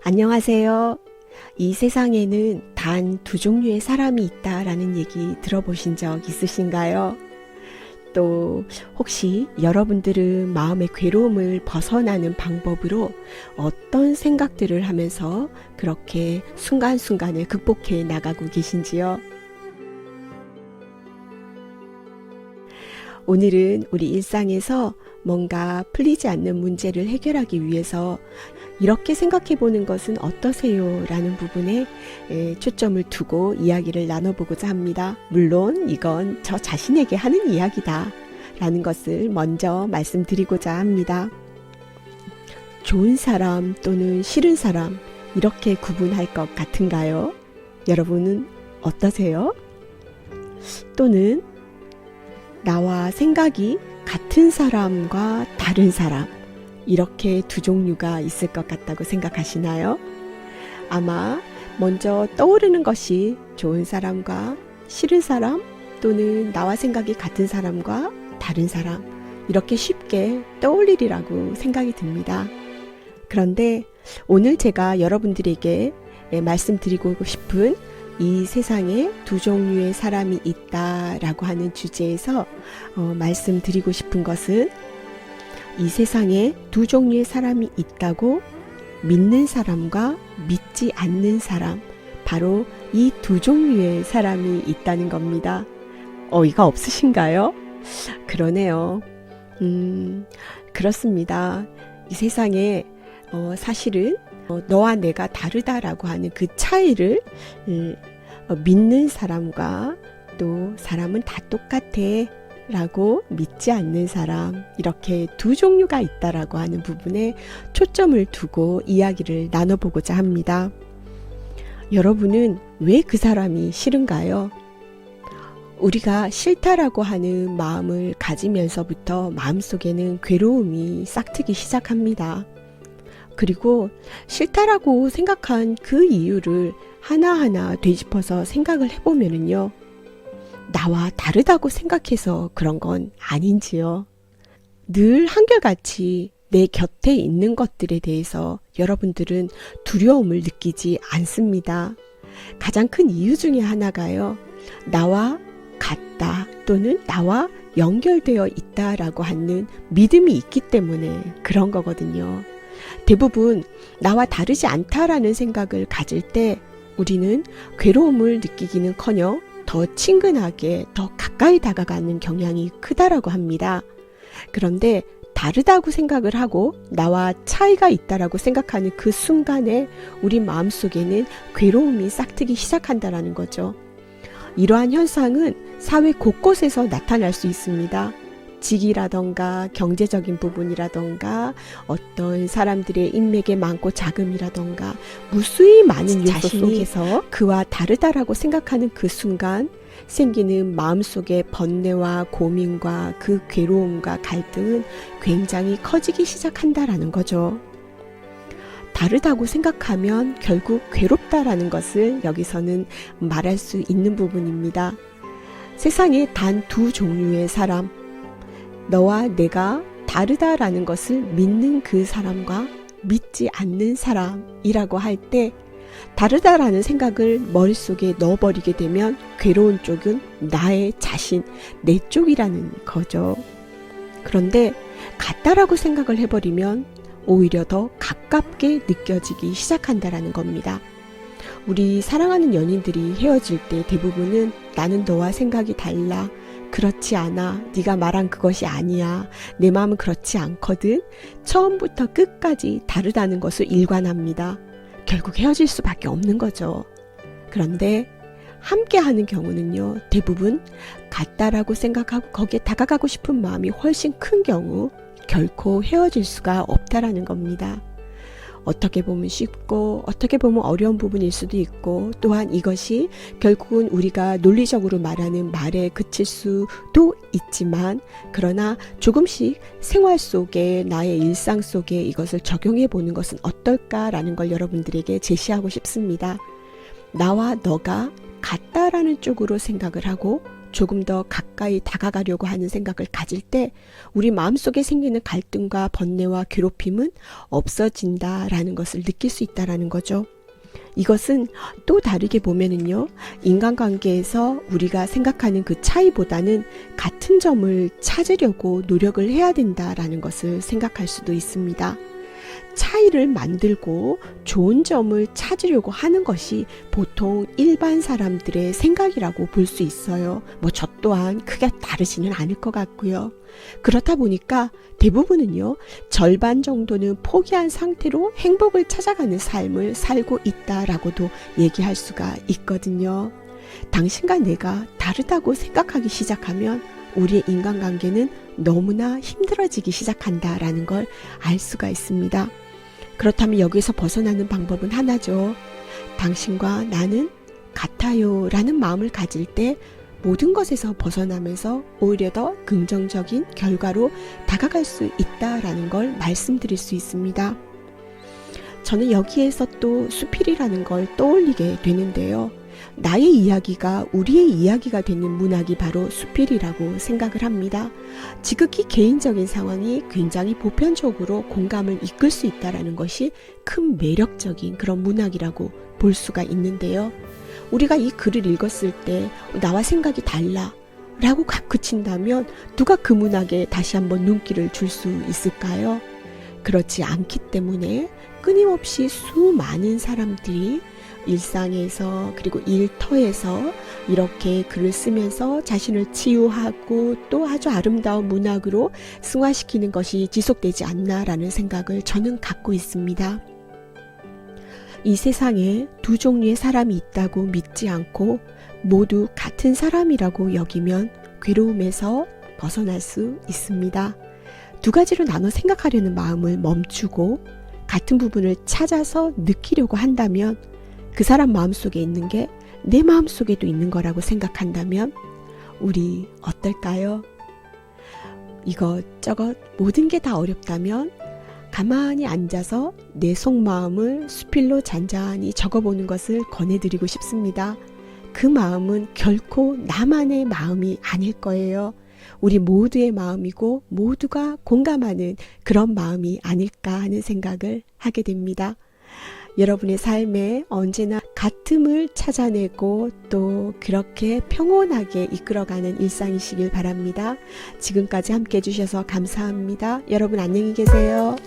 안녕하세요. 이 세상에는 단 두 종류의 사람이 있다라는 얘기 들어보신 적 있으신가요? 또 혹시 여러분들은 마음의 괴로움을 벗어나는 방법으로 어떤 생각들을 하면서 그렇게 순간순간을 극복해 나가고 계신지요? 오늘은 우리 일상에서 뭔가 풀리지 않는 문제를 해결하기 위해서 이렇게 생각해 보는 것은 어떠세요? 라는 부분에 초점을 두고 이야기를 나눠보고자 합니다. 물론 이건 저 자신에게 하는 이야기다 라는 것을 먼저 말씀드리고자 합니다. 좋은 사람 또는 싫은 사람 이렇게 구분할 것 같은가요? 여러분은 어떠세요? 또는 나와 생각이 같은 사람과 다른 사람 이렇게 두 종류가 있을 것 같다고 생각하시나요? 아마 먼저 떠오르는 것이 좋은 사람과 싫은 사람 또는 나와 생각이 같은 사람과 다른 사람 이렇게 쉽게 떠올리리라고 생각이 듭니다. 그런데 오늘 제가 여러분들에게 말씀드리고 싶은 이 세상에 두 종류의 사람이 있다라고 하는 주제에서 말씀드리고 싶은 것은 이 세상에 두 종류의 사람이 있다고 믿는 사람과 믿지 않는 사람, 바로 이 두 종류의 사람이 있다는 겁니다. 어이가 없으신가요? 그러네요. 그렇습니다. 이 세상에 사실은 너와 내가 다르다라고 하는 그 차이를 믿는 사람과 또 사람은 다 똑같아 라고 믿지 않는 사람 이렇게 두 종류가 있다라고 하는 부분에 초점을 두고 이야기를 나눠보고자 합니다. 여러분은 왜 그 사람이 싫은가요? 우리가 싫다라고 하는 마음을 가지면서부터 마음속에는 괴로움이 싹트기 시작합니다. 그리고 싫다라고 생각한 그 이유를 하나하나 되짚어서 생각을 해보면은요, 나와 다르다고 생각해서 그런 건 아닌지요. 늘 한결같이 내 곁에 있는 것들에 대해서 여러분들은 두려움을 느끼지 않습니다. 가장 큰 이유 중에 하나가요, 나와 같다 또는 나와 연결되어 있다라고 하는 믿음이 있기 때문에 그런 거거든요. 대부분 나와 다르지 않다라는 생각을 가질 때 우리는 괴로움을 느끼기는커녕 더 친근하게 더 가까이 다가가는 경향이 크다라고 합니다. 그런데 다르다고 생각을 하고 나와 차이가 있다라고 생각하는 그 순간에 우리 마음속에는 괴로움이 싹트기 시작한다라는 거죠. 이러한 현상은 사회 곳곳에서 나타날 수 있습니다. 직이라던가 경제적인 부분이라던가 어떤 사람들의 인맥의 많고 자금이라던가 무수히 많은 요소 속에서 그와 다르다라고 생각하는 그 순간 생기는 마음속의 번뇌와 고민과 그 괴로움과 갈등은 굉장히 커지기 시작한다라는 거죠. 다르다고 생각하면 결국 괴롭다라는 것을 여기서는 말할 수 있는 부분입니다. 세상에 단 두 종류의 사람, 너와 내가 다르다라는 것을 믿는 그 사람과 믿지 않는 사람이라고 할 때 다르다라는 생각을 머릿속에 넣어버리게 되면 괴로운 쪽은 나의 자신, 내 쪽이라는 거죠. 그런데 같다라고 생각을 해버리면 오히려 더 가깝게 느껴지기 시작한다라는 겁니다. 우리 사랑하는 연인들이 헤어질 때 대부분은 나는 너와 생각이 달라, 그렇지 않아, 네가 말한 그것이 아니야, 내 마음은 그렇지 않거든, 처음부터 끝까지 다르다는 것을 일관합니다. 결국 헤어질 수밖에 없는 거죠. 그런데 함께 하는 경우는요, 대부분 같다라고 생각하고 거기에 다가가고 싶은 마음이 훨씬 큰 경우 결코 헤어질 수가 없다라는 겁니다. 어떻게 보면 쉽고 어떻게 보면 어려운 부분일 수도 있고, 또한 이것이 결국은 우리가 논리적으로 말하는 말에 그칠 수도 있지만, 그러나 조금씩 생활 속에 나의 일상 속에 이것을 적용해 보는 것은 어떨까라는 걸 여러분들에게 제시하고 싶습니다. 나와 너가 같다라는 쪽으로 생각을 하고 조금 더 가까이 다가가려고 하는 생각을 가질 때 우리 마음속에 생기는 갈등과 번뇌와 괴롭힘은 없어진다라는 것을 느낄 수 있다라는 거죠. 이것은 또 다르게 보면은요, 인간관계에서 우리가 생각하는 그 차이보다는 같은 점을 찾으려고 노력을 해야 된다라는 것을 생각할 수도 있습니다. 차이를 만들고 좋은 점을 찾으려고 하는 것이 보통 일반 사람들의 생각이라고 볼 수 있어요. 저 또한 크게 다르지는 않을 것 같고요. 그렇다 보니까 대부분은요, 절반 정도는 포기한 상태로 행복을 찾아가는 삶을 살고 있다라고도 얘기할 수가 있거든요. 당신과 내가 다르다고 생각하기 시작하면 우리의 인간관계는 너무나 힘들어지기 시작한다라는 걸 알 수가 있습니다. 그렇다면 여기서 벗어나는 방법은 하나죠. 당신과 나는 같아요 라는 마음을 가질 때 모든 것에서 벗어나면서 오히려 더 긍정적인 결과로 다가갈 수 있다라는 걸 말씀드릴 수 있습니다. 저는 여기에서 또 수필이라는 걸 떠올리게 되는데요. 나의 이야기가 우리의 이야기가 되는 문학이 바로 수필이라고 생각을 합니다. 지극히 개인적인 상황이 굉장히 보편적으로 공감을 이끌 수 있다는 것이 큰 매력적인 그런 문학이라고 볼 수가 있는데요. 우리가 이 글을 읽었을 때 나와 생각이 달라 라고 그친다면 누가 그 문학에 다시 한번 눈길을 줄 수 있을까요? 그렇지 않기 때문에 끊임없이 수많은 사람들이 일상에서 그리고 일터에서 이렇게 글을 쓰면서 자신을 치유하고 또 아주 아름다운 문학으로 승화시키는 것이 지속되지 않나라는 생각을 저는 갖고 있습니다. 이 세상에 두 종류의 사람이 있다고 믿지 않고 모두 같은 사람이라고 여기면 괴로움에서 벗어날 수 있습니다. 두 가지로 나눠 생각하려는 마음을 멈추고 같은 부분을 찾아서 느끼려고 한다면 그 사람 마음속에 있는 게 내 마음속에도 있는 거라고 생각한다면 우리 어떨까요? 이것저것 모든 게 다 어렵다면 가만히 앉아서 내 속마음을 수필로 잔잔히 적어보는 것을 권해드리고 싶습니다. 그 마음은 결코 나만의 마음이 아닐 거예요. 우리 모두의 마음이고 모두가 공감하는 그런 마음이 아닐까 하는 생각을 하게 됩니다. 여러분의 삶에 언제나 같음을 찾아내고 또 그렇게 평온하게 이끌어가는 일상이시길 바랍니다. 지금까지 함께 해주셔서 감사합니다. 여러분 안녕히 계세요.